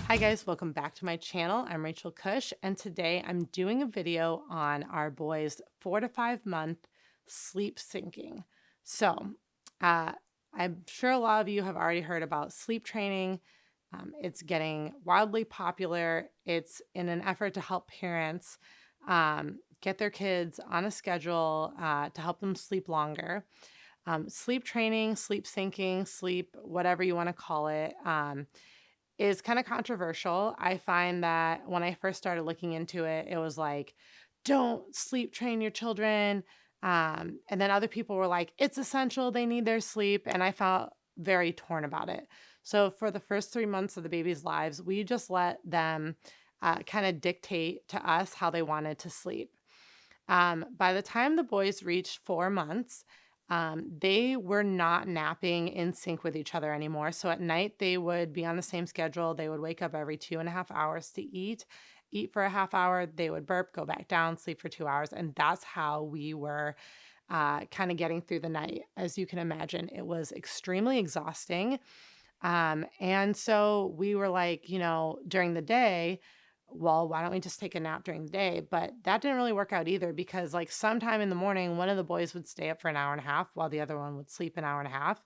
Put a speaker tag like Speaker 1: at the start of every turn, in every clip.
Speaker 1: Hi guys, welcome back to my channel. I'm Rachel Cush, and today I'm doing a video on our boys' 4 to 5 month sleep syncing. So, uh, I'm sure a lot of you have already heard about sleep training. It's getting wildly popular. It's in an effort to help parents get their kids on a schedule to help them sleep longer. Sleep training, sleep syncing, sleep, whatever you want to call it. Is kind of controversial. I find that when I first started looking into it, it was like, don't sleep train your children. And then other people were like, it's essential. They need their sleep. And I felt very torn about it. So for the first 3 months of the baby's lives, we just let them kind of dictate to us how they wanted to sleep. By the time the boys reached 4 months, they were not napping in sync with each other anymore. So at night, they would be on the same schedule. They would wake up every 2.5 hours to eat for a half hour. They would burp, go back down, sleep for 2 hours. And that's how we were kind of getting through the night. As you can imagine, it was extremely exhausting. And so we were like, during the day, well, why don't we just take a nap during the day? But that didn't really work out either because, like, sometime in the morning, one of the boys would stay up for an hour and a half while the other one would sleep an hour and a half.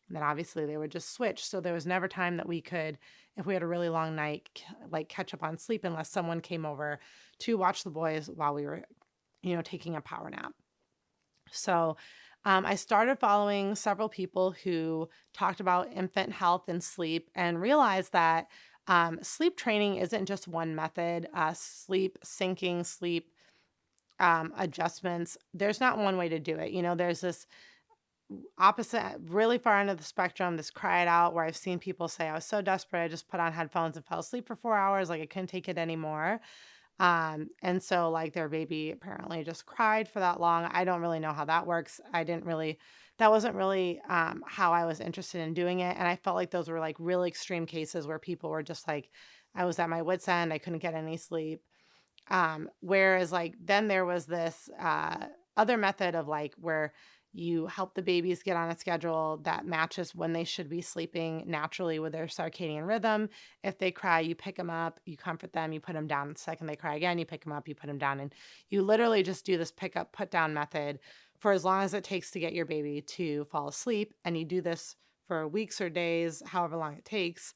Speaker 1: And then obviously they would just switch. So there was never time that we could, if we had a really long night, like catch up on sleep unless someone came over to watch the boys while we were, taking a power nap. So I started following several people who talked about infant health and sleep and realized that sleep training isn't just one method. Sleep syncing, sleep adjustments, there's not one way to do it. There's this opposite, really far end of the spectrum, this cry it out where I've seen people say, I was so desperate, I just put on headphones and fell asleep for 4 hours. Like I couldn't take it anymore. And so like their baby apparently just cried for that long. I don't really know how that works. That wasn't really how I was interested in doing it. And I felt like those were like really extreme cases where people were just like, I was at my wit's end, I couldn't get any sleep. Whereas like then there was this other method of like where you help the babies get on a schedule that matches when they should be sleeping naturally with their circadian rhythm. If they cry, you pick them up, you comfort them, you put them down. The second they cry again, you pick them up, you put them down. And you literally just do this pick up, put down method for as long as it takes to get your baby to fall asleep. And you do this for weeks or days, however long it takes,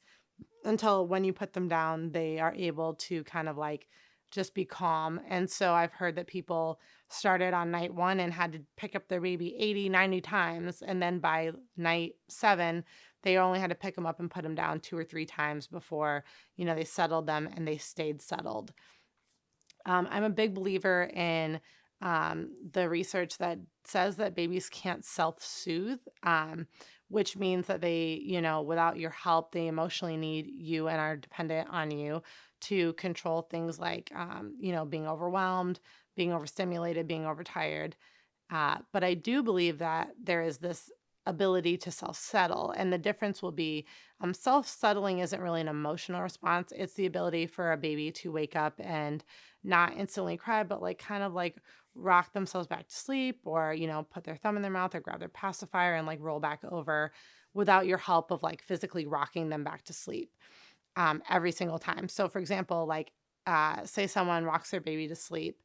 Speaker 1: until when you put them down, they are able to kind of like just be calm. And so I've heard that people started on night one and had to pick up their baby 80, 90 times. And then by night seven, they only had to pick them up and put them down 2 or 3 times before, they settled them and they stayed settled. I'm a big believer in the research that says that babies can't self soothe, which means that they, without your help, they emotionally need you and are dependent on you to control things like, being overwhelmed, being overstimulated, being overtired. But I do believe that there is this ability to self settle. And the difference will be self settling isn't really an emotional response. It's the ability for a baby to wake up and not instantly cry, but like kind of like rock themselves back to sleep or, put their thumb in their mouth or grab their pacifier and like roll back over without your help of like physically rocking them back to sleep every single time. So, for example, like say someone rocks their baby to sleep.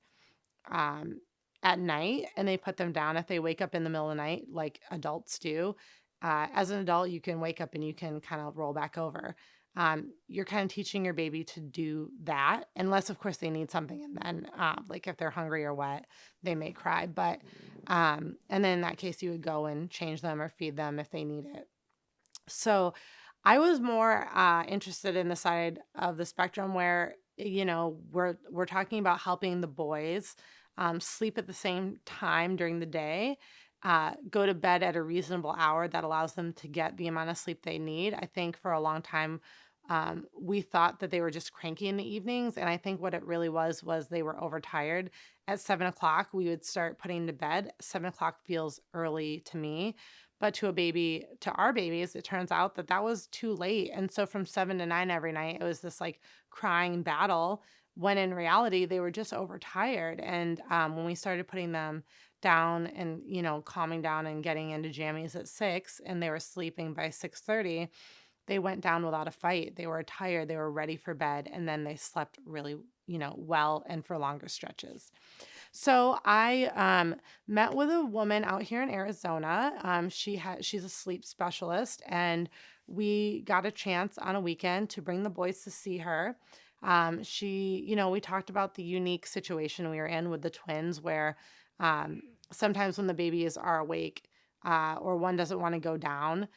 Speaker 1: Um, at night and they put them down if they wake up in the middle of the night like adults do. As an adult, you can wake up and you can kind of roll back over. You're kind of teaching your baby to do that, unless, of course, they need something. And then, like if they're hungry or wet, they may cry. And then in that case, you would go and change them or feed them if they need it. So I was more interested in the side of the spectrum where, we're talking about helping the boys sleep at the same time during the day, go to bed at a reasonable hour that allows them to get the amount of sleep they need. I think for a long time, we thought that they were just cranky in the evenings. And I think what it really was they were overtired. At 7 o'clock, we would start putting to bed. 7 o'clock feels early to me. But to our babies, it turns out that that was too late. And so from 7 to 9 every night, it was this like crying battle when in reality, they were just overtired. And when we started putting them down and, calming down and getting into jammies at 6 and they were sleeping by 6:30, they went down without a fight. They were tired, they were ready for bed, and then they slept really, well and for longer stretches. So I met with a woman out here in Arizona. She's a sleep specialist, and we got a chance on a weekend to bring the boys to see her. We talked about the unique situation we were in with the twins, where um, sometimes when the babies are awake, or one doesn't want to go down,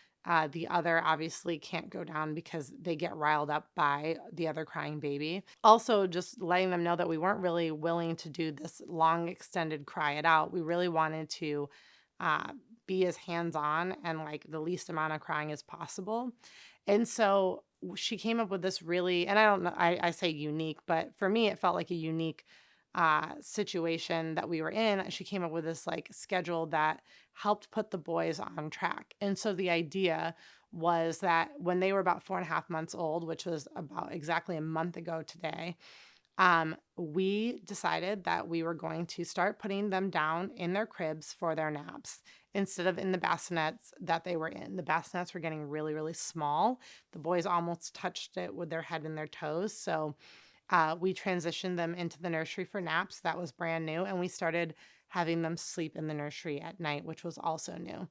Speaker 1: the other obviously can't go down because they get riled up by the other crying baby. Also, just letting them know that we weren't really willing to do this long, extended cry it out. We really wanted to uh, be as hands on and like the least amount of crying as possible. And so she came up with this really, and I don't know, I say unique, but for me, it felt like a unique situation that we were in. She came up with this like schedule that helped put the boys on track. And so the idea was that when they were about 4.5 months old, which was about exactly a month ago today, we decided that we were going to start putting them down in their cribs for their naps instead of in the bassinets that they were in. The bassinets were getting really, really small. The boys almost touched it with their head and their toes. So we transitioned them into the nursery for naps. That was brand new. And we started having them sleep in the nursery at night, which was also new.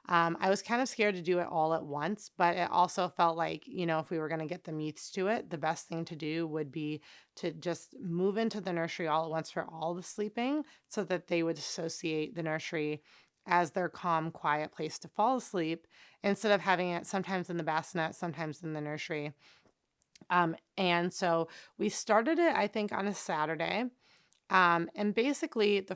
Speaker 1: I was kind of scared to do it all at once, but it also felt like, if we were going to get them used to it, the best thing to do would be to just move into the nursery all at once for all the sleeping so that they would associate the nursery as their calm, quiet place to fall asleep instead of having it sometimes in the bassinet, sometimes in the nursery. And so we started it, I think, on a Saturday. And basically the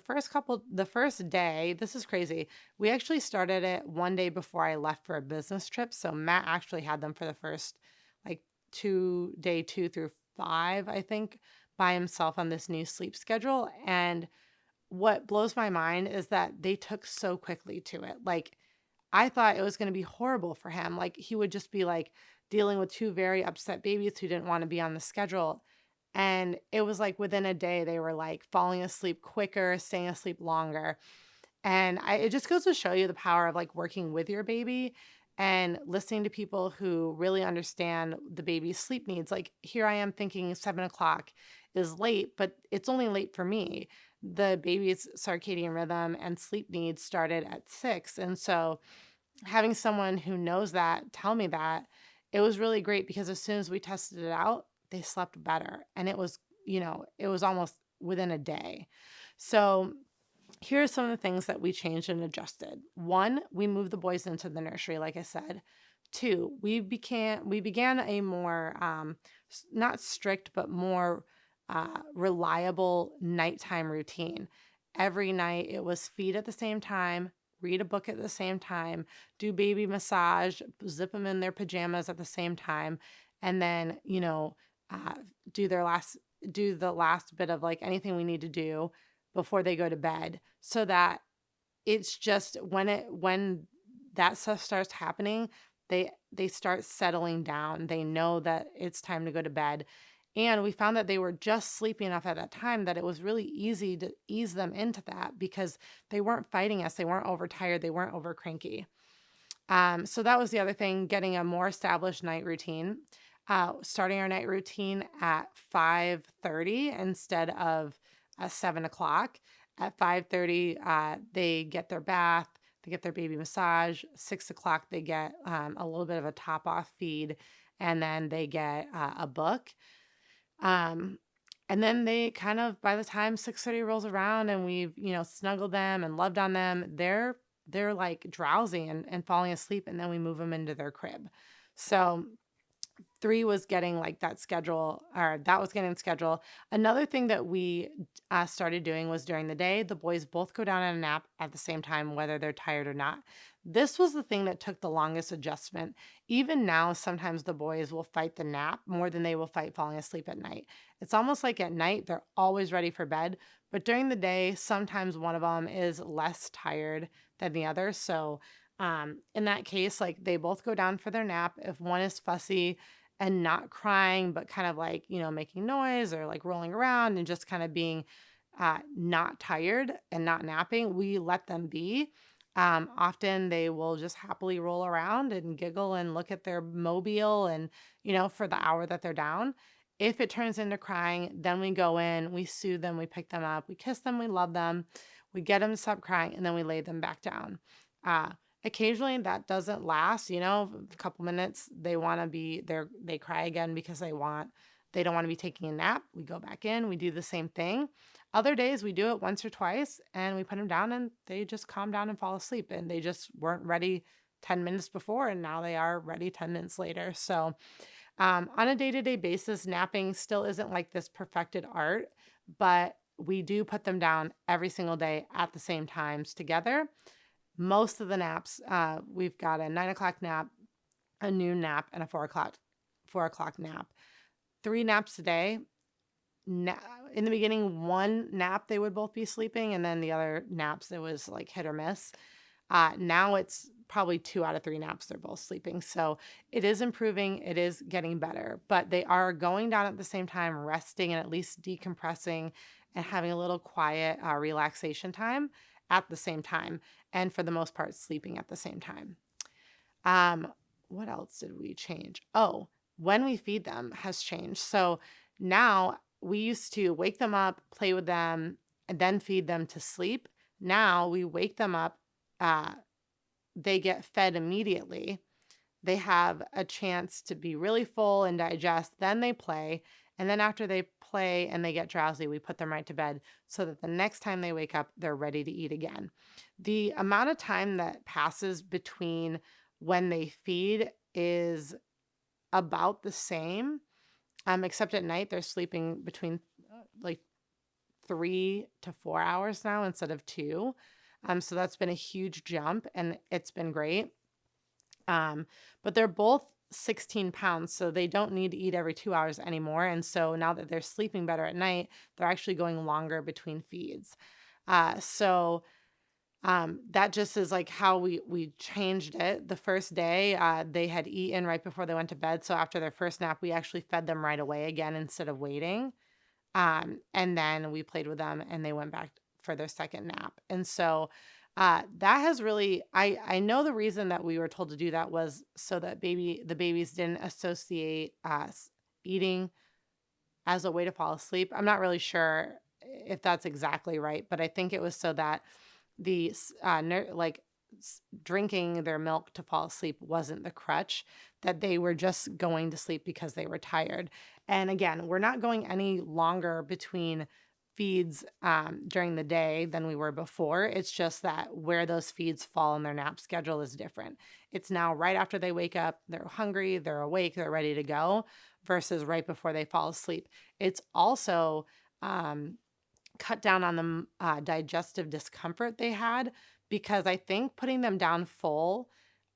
Speaker 1: first day, this is crazy. We actually started it one day before I left for a business trip. So Matt actually had them for the first like day 2 through 5, I think, by himself on this new sleep schedule. And what blows my mind is that they took so quickly to it. Like I thought it was going to be horrible for him. Like he would just be like dealing with two very upset babies who didn't want to be on the schedule. And it was like within a day, they were like falling asleep quicker, staying asleep longer. And it just goes to show you the power of like working with your baby and listening to people who really understand the baby's sleep needs. Like here I am thinking 7 o'clock is late, but it's only late for me. The baby's circadian rhythm and sleep needs started at 6. And so having someone who knows that tell me that, it was really great because as soon as we tested it out, they slept better. And it was almost within a day. So here are some of the things that we changed and adjusted. 1, we moved the boys into the nursery, like I said. 2, we began a more not strict but more reliable nighttime routine. Every night it was feed at the same time, read a book at the same time, do baby massage, zip them in their pajamas at the same time, and then uh, do the last bit of like anything we need to do before they go to bed, so that it's just when that stuff starts happening, they start settling down. They know that it's time to go to bed. And we found that they were just sleepy enough at that time that it was really easy to ease them into that because they weren't fighting us. They weren't overtired. They weren't over cranky. So that was the other thing, getting a more established night routine. Starting our night routine at 5:30 instead of 7 o'clock. At 5:30, they get their bath, they get their baby massage. 6 o'clock, they get a little bit of a top off feed, and then they get a book. Um, and then they kind of, by the time 6:30 rolls around and we've, snuggled them and loved on them, they're like drowsy and falling asleep, and then we move them into their crib. So 3 was getting like that schedule, or that was getting the schedule. Another thing that we started doing was during the day, the boys both go down on a nap at the same time, whether they're tired or not. This was the thing that took the longest adjustment. Even now, sometimes the boys will fight the nap more than they will fight falling asleep at night. It's almost like at night, they're always ready for bed. But during the day, sometimes one of them is less tired than the other. So in that case, like they both go down for their nap. If one is fussy and not crying, but kind of like, making noise or like rolling around and just kind of being not tired and not napping, we let them be. Often they will just happily roll around and giggle and look at their mobile and, for the hour that they're down. If it turns into crying, then we go in, we soothe them, we pick them up, we kiss them, we love them, we get them to stop crying, and then we lay them back down. Uh, Occasionally that doesn't last, a couple minutes. They cry again because they don't want to be taking a nap. We go back in, we do the same thing. Other days we do it once or twice and we put them down and they just calm down and fall asleep, and they just weren't ready 10 minutes before and now they are ready 10 minutes later. So, on a day-to-day basis, napping still isn't like this perfected art, but we do put them down every single day at the same times together. Most of the naps, we've got a 9 o'clock nap, a noon nap, and a 4 o'clock nap. 3 naps a day. Na In the beginning, 1 nap, they would both be sleeping, and then the other naps, it was like hit or miss. Now it's probably 2 out of 3 naps, they're both sleeping. So it is improving, it is getting better, but they are going down at the same time, resting and at least decompressing and having a little quiet, relaxation time at the same time. And for the most part, sleeping at the same time. Um, what else did we change? Oh, when we feed them has changed. So now we used to wake them up, play with them, and then feed them to sleep. Now we wake them up, uh, they get fed immediately. They have a chance to be really full and digest, then they play. And then after they play and they get drowsy, we put them right to bed so that the next time they wake up, they're ready to eat again. The amount of time that passes between when they feed is about the same, except at night they're sleeping between like 3 to 4 hours now instead of two. So that's been a huge jump and it's been great. But they're both 16 pounds, so they don't need to eat every 2 hours anymore. And so now that they're sleeping better at night, they're actually going longer between feeds. So that just is like how we changed it. The first day, they had eaten right before they went to bed. So after their first nap, we actually fed them right away again instead of waiting. And then we played with them and they went back for their second nap. And so that has really, I know the reason that we were told to do that was so that the babies didn't associate eating as a way to fall asleep. I'm not really sure if that's exactly right, but I think it was so that the drinking their milk to fall asleep wasn't the crutch, that they were just going to sleep because they were tired. And again, we're not going any longer between feeds during the day than we were before. It's just that where those feeds fall in their nap schedule is different. It's now right after they wake up, they're hungry, they're awake, they're ready to go, versus right before they fall asleep. It's also cut down on the digestive discomfort they had, because I think putting them down full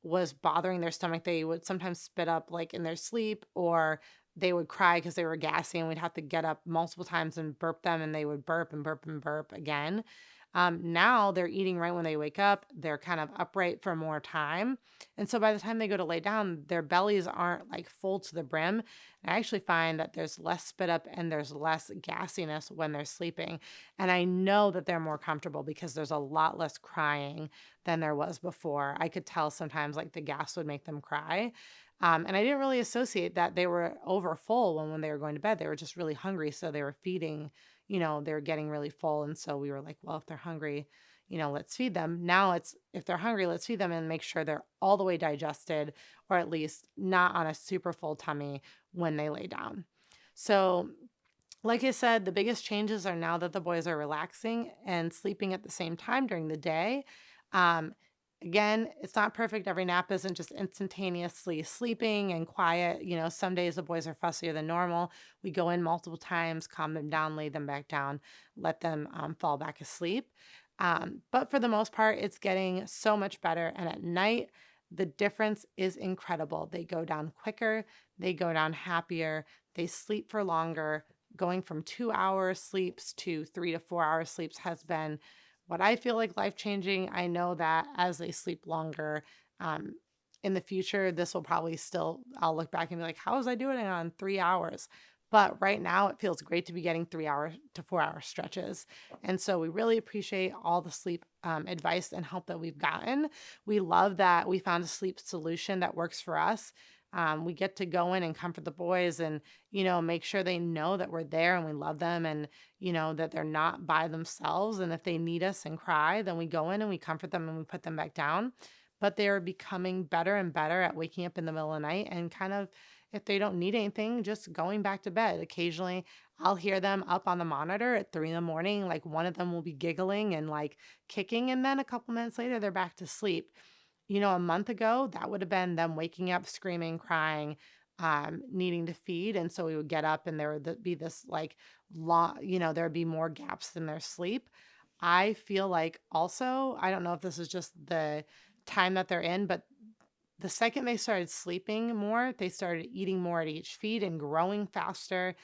Speaker 1: was bothering their stomach. They would sometimes spit up like in their sleep, or they would cry because they were gassy, and we'd have to get up multiple times and burp them, and they would burp and burp and burp again. Now they're eating right when they wake up. They're kind of upright for more time. And so by the time they go to lay down, their bellies aren't like full to the brim. I actually find that there's less spit up and there's less gassiness when they're sleeping. And I know that they're more comfortable because there's a lot less crying than there was before. I could tell sometimes like the gas would make them cry. And I didn't really associate that they were over full when they were going to bed. They were just really hungry. So they were feeding, they were getting really full. And so we were like, well, if they're hungry, let's feed them. Now it's, if they're hungry, let's feed them and make sure they're all the way digested, or at least not on a super full tummy when they lay down. So, like I said, the biggest changes are now that the boys are relaxing and sleeping at the same time during the day. Um, Again, it's not perfect. Every nap isn't just instantaneously sleeping and quiet. Some days the boys are fussier than normal. We go in multiple times, calm them down, lay them back down, let them fall back asleep. But for the most part, it's getting so much better. And at night, the difference is incredible. They go down quicker, they go down happier, they sleep for longer. Going from 2 hour sleeps to 3 to 4 hour sleeps has been what I feel like life-changing. I know that as they sleep longer, in the future, this will probably still, I'll look back and be like, how was I doing it on 3 hours? But right now, it feels great to be getting 3 hour to 4 hour stretches. And so we really appreciate all the sleep advice and help that we've gotten. We love that we found a sleep solution that works for us. We get to go in and comfort the boys and, make sure they know that we're there and we love them and, that they're not by themselves. And if they need us and cry, then we go in and we comfort them and we put them back down. But they're becoming better and better at waking up in the middle of the night and kind of, if they don't need anything, just going back to bed. Occasionally, I'll hear them up on the monitor at 3 in the morning. Like one of them will be giggling and like kicking, and then a couple minutes later, they're back to sleep. A month ago, that would have been them waking up, screaming, crying, needing to feed. And so we would get up and there would be this like long, there would be more gaps in their sleep. I feel like also, I don't know if this is just the time that they're in, but the second they started sleeping more, they started eating more at each feed and growing faster.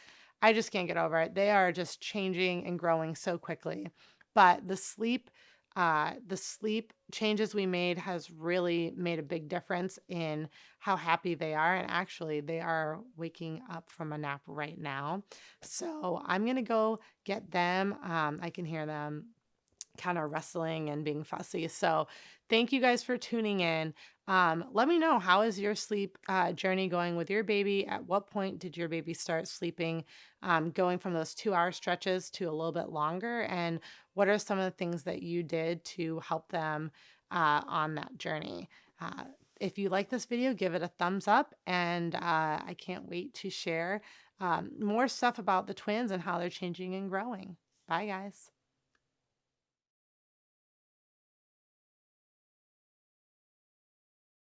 Speaker 1: I just can't get over it. They are just changing and growing so quickly. But the sleep changes we made has really made a big difference in how happy they are. And actually, they are waking up from a nap right now. So I'm going to go get them. I can hear them kind of wrestling and being fussy. So thank you guys for tuning in. Let me know, how is your sleep journey going with your baby? At what point did your baby start sleeping, going from those 2 hour stretches to a little bit longer? And what are some of the things that you did to help them on that journey? If you like this video, give it a thumbs up. And I can't wait to share more stuff about the twins and how they're changing and growing. Bye, guys.